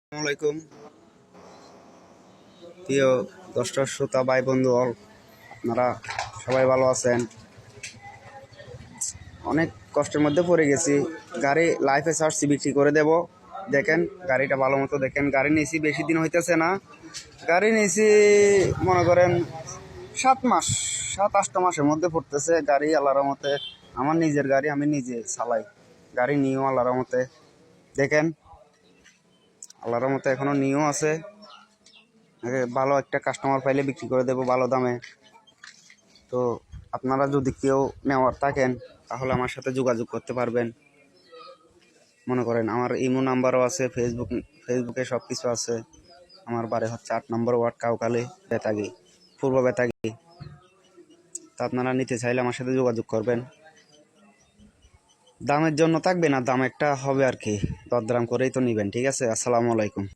আসসালামাইকুম প্রিয় দর্শক শ্রোতা ভাই বন্ধু অল, আপনারা সবাই ভালো আছেন? অনেক কষ্টের মধ্যে পড়ে গেছি। গাড়ি লাইফে সার্চি বিক্রি করে দেব। দেখেন গাড়িটা ভালো মতো দেখেন। গাড়ি নিয়েছি বেশি দিন হইতেছে না। গাড়ি নিয়েছি মনে করেন 7 মাস, 7-8 মাসের মধ্যে পড়তেছে। গাড়ি আল্লাহর রহমতে আমার নিজের গাড়ি, আমি নিজে চালাই। গাড়ি নিয়েও আল্লাহর রহমতে দেখেন, আল্লাহর রহমতে এখনো নিয়েও আছে। ভালো একটা কাস্টমার পাইলে বিক্রি করে দেবো ভালো দামে। তো আপনারা যদি কেউ নেওয়ার থাকেন তাহলে আমার সাথে যোগাযোগ করতে পারবেন। মনে করেন আমার ইমো নাম্বারও আছে, ফেসবুকে সব কিছু আছে। আমার বাড়ি হচ্ছে 8 নম্বর ওয়ার্ড, কাউখালী, বেতাগী, পূর্ব বেতাগী। তা আপনারা নিতে চাইলে আমার সাথে যোগাযোগ করবেন। দামের জন্য থাকবে না, দাম একটা হবে আর কি, দরদাম করেই তো নেবেন। ঠিক আছে, আসসালামু আলাইকুম।